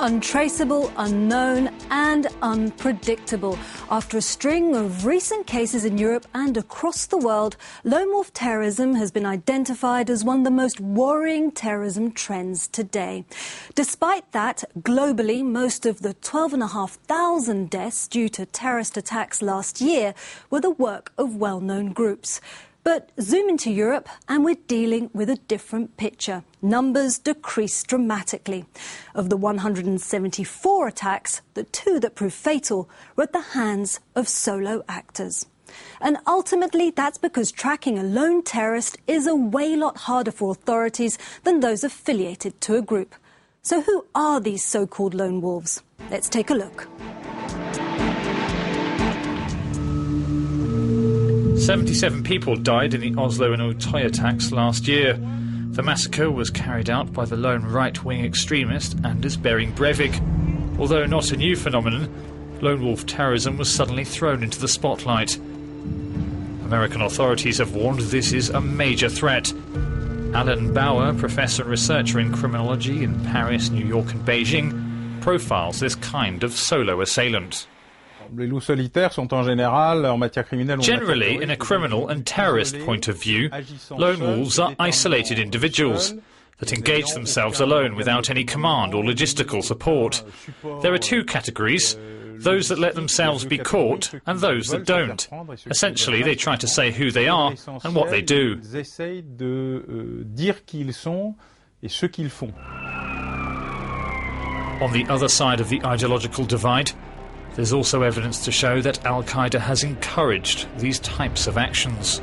Untraceable, unknown and unpredictable. After a string of recent cases in Europe and across the world, lone wolf terrorism has been identified as one of the most worrying terrorism trends today. Despite that, globally, most of the 12,500 deaths due to terrorist attacks last year were the work of well-known groups. But zoom into Europe and we're dealing with a different picture. Numbers decreased dramatically. Of the 174 attacks, the 2 that proved fatal were at the hands of solo actors. And ultimately, that's because tracking a lone terrorist is a way lot harder for authorities than those affiliated to a group. So who are these so-called lone wolves? Let's take a look. 77 people died in the Oslo and Utøya attacks last year. The massacre was carried out by the lone right-wing extremist Anders Behring Breivik. Although not a new phenomenon, lone wolf terrorism was suddenly thrown into the spotlight. American authorities have warned this is a major threat. Alan Bauer, professor and researcher in criminology in Paris, New York and Beijing, profiles this kind of solo assailant. Generally, in a criminal and terrorist point of view, lone wolves are isolated individuals that engage themselves alone without any command or logistical support. There are 2 categories, those that let themselves be caught and those that don't. Essentially, they try to say who they are and what they do. On the other side of the ideological divide, there's also evidence to show that Al-Qaeda has encouraged these types of actions.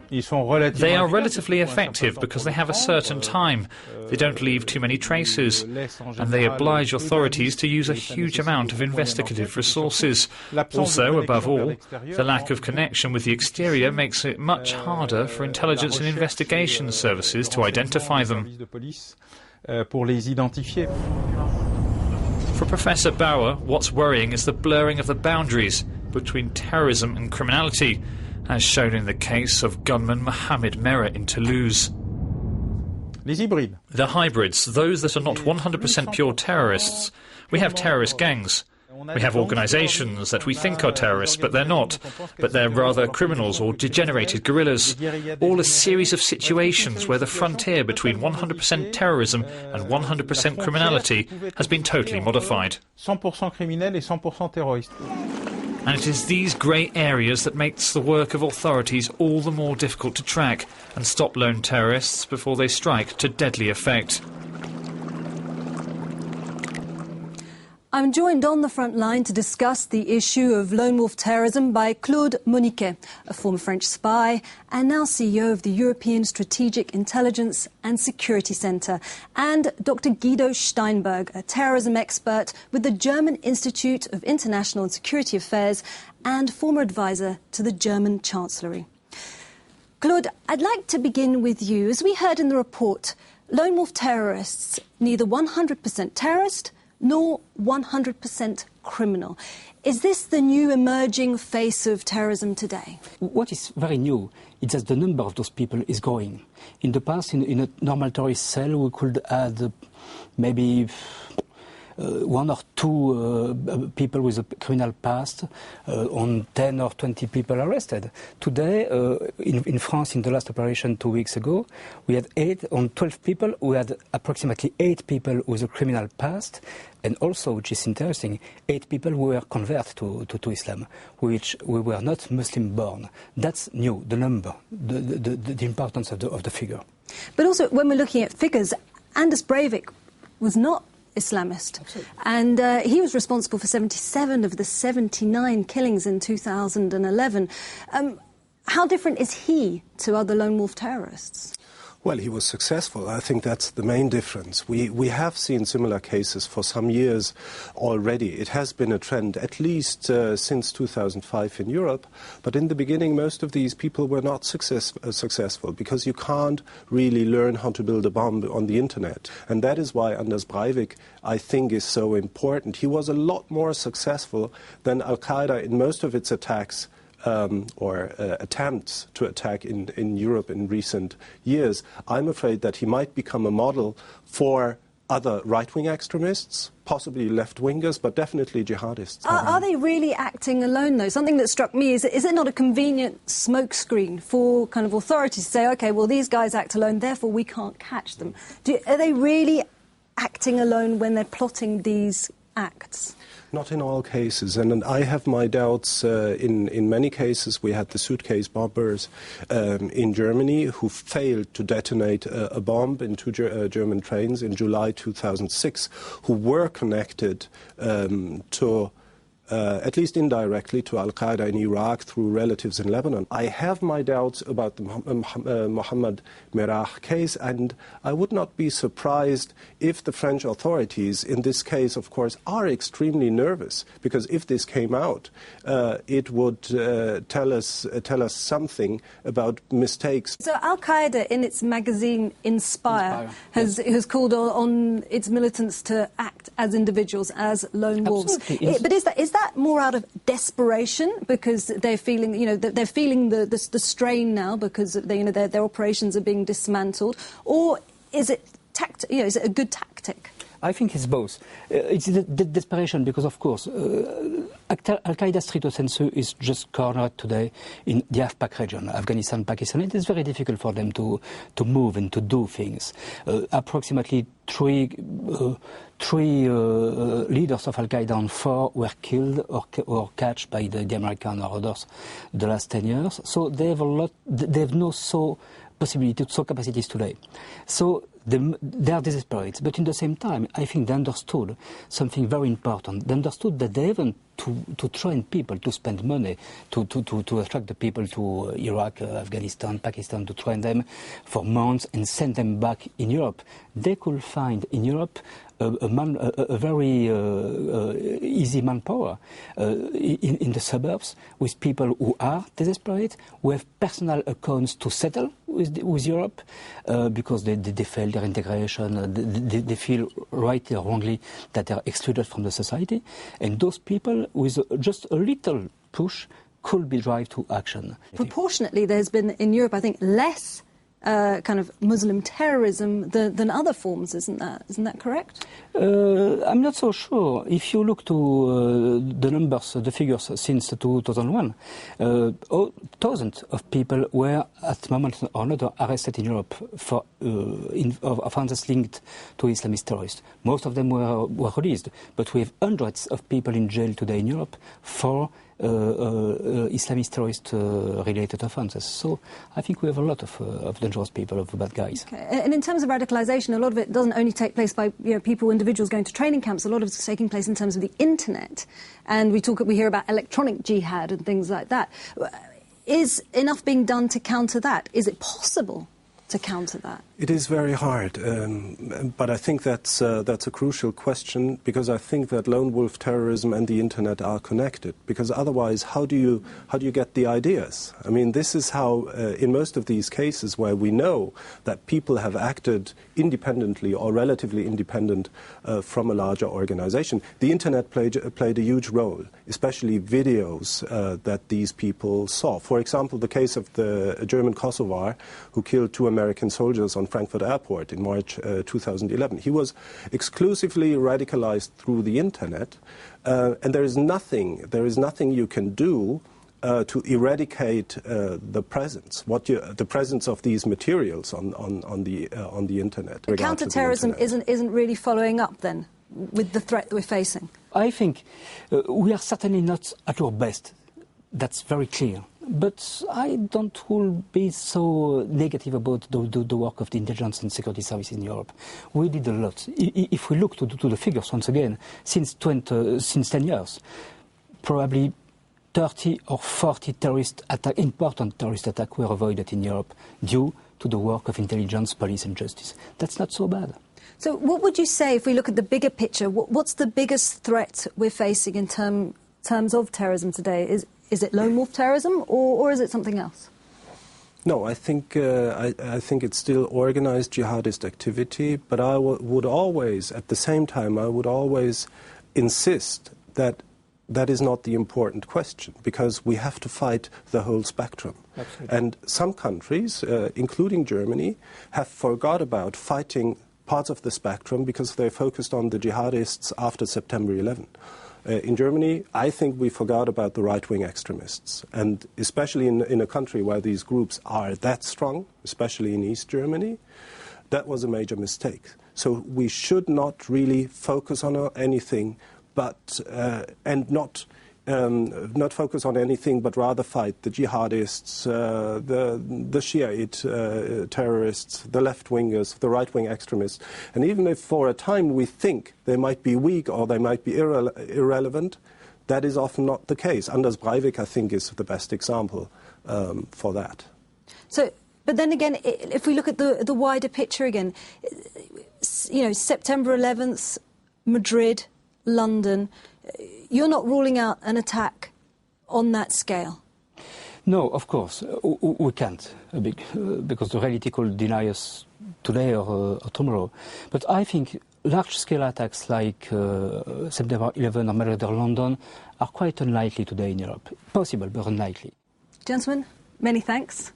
They are relatively effective because they have a certain time. They don't leave too many traces, and they oblige authorities to use a huge amount of investigative resources. Also, above all, the lack of connection with the exterior makes it much harder for intelligence and investigation services to identify them. For Professor Bauer, what's worrying is the blurring of the boundaries between terrorism and criminality, as shown in the case of gunman Mohamed Merah in Toulouse. The hybrids, those that are not 100% pure terrorists. We have terrorist gangs. We have organisations that we think are terrorists, but they're not. But they're rather criminals or degenerated guerrillas. All a series of situations where the frontier between 100% terrorism and 100% criminality has been totally modified. And it is these grey areas that makes the work of authorities all the more difficult to track and stop lone terrorists before they strike to deadly effect. I'm joined on the front line to discuss the issue of lone wolf terrorism by Claude Moniquet, a former French spy and now CEO of the European Strategic Intelligence and Security Centre, and Dr. Guido Steinberg, a terrorism expert with the German Institute of International and Security Affairs and former advisor to the German Chancellery. Claude, I'd like to begin with you. As we heard in the report, lone wolf terrorists, neither 100% terrorist nor 100% criminal. Is this the new emerging face of terrorism today? What is very new is that the number of those people is growing. In the past, in a normal terrorist cell, we could add maybe 1 or 2 people with a criminal past on 10 or 20 people arrested. Today, in France, in the last operation 2 weeks ago, we had 8 on 12 people. We had approximately 8 people with a criminal past, and also, which is interesting, 8 people who were converted to Islam, which we were not Muslim born. That's new, the number, the importance of the figure. But also, when we're looking at figures, Anders Breivik was not Islamist. Absolutely. And he was responsible for 77 of the 79 killings in 2011. How different is he to other lone wolf terrorists? Well, he was successful. I think that's the main difference. We have seen similar cases for some years already. It has been a trend, at least since 2005 in Europe. But in the beginning, most of these people were not successful because you can't really learn how to build a bomb on the internet. And that is why Anders Breivik, I think, is so important. He was a lot more successful than Al-Qaeda in most of its attacks or attempts to attack in Europe in recent years, I'm afraid that he might become a model for other right-wing extremists, possibly left-wingers, but definitely jihadists. Are they really acting alone, though? Something that struck me is it not a convenient smokescreen for kind of authorities to say, OK, well, these guys act alone, therefore we can't catch them? Are they really acting alone when they're plotting these acts? Not in all cases, and I have my doubts. In many cases, we had the suitcase bombers in Germany who failed to detonate a bomb in two German trains in July 2006, who were connected to, at least indirectly, to Al-Qaeda in Iraq through relatives in Lebanon. I have my doubts about the Mohammed Merah case, and I would not be surprised if the French authorities, in this case, of course, are extremely nervous, because if this came out, it would tell us something about mistakes. So Al-Qaeda, in its magazine Inspire, has called on its militants to act as individuals, as lone wolves. But is that more out of desperation because they're feeling, they're feeling the strain now because their operations are being dismantled, or is it is it a good tactic? I think it's both. It's the desperation because, of course, Al-Qaeda's threat of censor is just cornered today in the AFPAC region, Afghanistan, Pakistan. It is very difficult for them to move and to do things. Approximately three leaders of Al-Qaeda and 4 were killed or catched by the American or others the last 10 years. So they have no capacities today. So they are desperate, but in the same time, I think they understood something very important. They understood that they haven't to train people, to spend money, to attract the people to Iraq, Afghanistan, Pakistan, to train them for months and send them back in Europe. They could find in Europe a very easy manpower in the suburbs with people who are desperate, who have personal accounts to settle with Europe because they fail their integration, they feel rightly or wrongly that they are excluded from the society. And those people, with just a little push, could be driven to action. Proportionately, there's been in Europe, I think, less kind of Muslim terrorism than other forms, isn't that correct? I'm not so sure. If you look to the numbers, the figures since 2001, thousands of people were at moment or another arrested in Europe for offences linked to Islamist terrorists. Most of them were released, but we have hundreds of people in jail today in Europe for Islamist terrorist-related offences. So I think we have a lot of dangerous people, of bad guys. Okay. And in terms of radicalisation, a lot of it doesn't only take place by individuals going to training camps. A lot of it's taking place in terms of the internet. And we hear about electronic jihad and things like that. Is enough being done to counter that? Is it possible to counter that? It is very hard, but I think that's a crucial question, because I think that lone wolf terrorism and the internet are connected. Because otherwise, how do you get the ideas? I mean, this is how in most of these cases where we know that people have acted independently or relatively independent from a larger organization, the internet played a huge role, especially videos that these people saw. For example, the case of the German Kosovar who killed 2 American soldiers on Frankfurt Airport in March 2011. He was exclusively radicalized through the internet, and there is nothing you can do to eradicate the presence of these materials on the internet. Counter-terrorism isn't really following up then with the threat that we're facing. I think we are certainly not at our best. That's very clear. But I will be so negative about the work of the intelligence and security service in Europe. We did a lot. If we look to the figures once again, since 10 years, probably 30 or 40 important terrorist attacks were avoided in Europe due to the work of intelligence, police and justice. That's not so bad. So what would you say, if we look at the bigger picture, what's the biggest threat we're facing in terms of terrorism today? Is it lone wolf terrorism, or is it something else? No, I think it's still organized jihadist activity, but I would always, at the same time, insist that that is not the important question, because we have to fight the whole spectrum. Absolutely. And some countries, including Germany, have forgot about fighting parts of the spectrum because they focused on the jihadists after September 11. In Germany, I think we forgot about the right-wing extremists. And especially in a country where these groups are that strong, especially in East Germany, that was a major mistake. So we should not really focus on anything, but not focus on anything, but rather fight the jihadists, the Shiite terrorists, the left-wingers, the right-wing extremists. And even if for a time we think they might be weak or they might be irrelevant, that is often not the case. Anders Breivik, I think, is the best example for that. So, but then again, if we look at the wider picture again, you know, September 11th, Madrid, London, you're not ruling out an attack on that scale? No, of course, we can't, because the reality could deny us today or tomorrow. But I think large-scale attacks like September 11 or Madrid or London are quite unlikely today in Europe. Possible, but unlikely. Gentlemen, many thanks.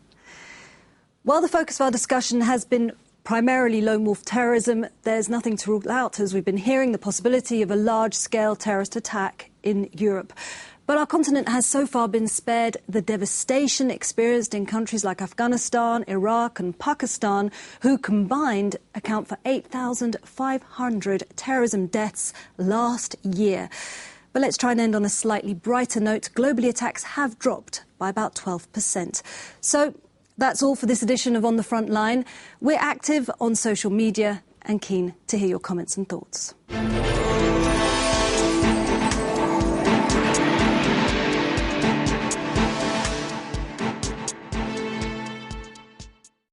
While the focus of our discussion has been primarily lone wolf terrorism, there's nothing to rule out, as we've been hearing, the possibility of a large-scale terrorist attack in Europe. But our continent has so far been spared the devastation experienced in countries like Afghanistan, Iraq and Pakistan, who combined account for 8,500 terrorism deaths last year. But let's try and end on a slightly brighter note. Globally, attacks have dropped by about 12%. So that's all for this edition of On the Front Line. We're active on social media and keen to hear your comments and thoughts.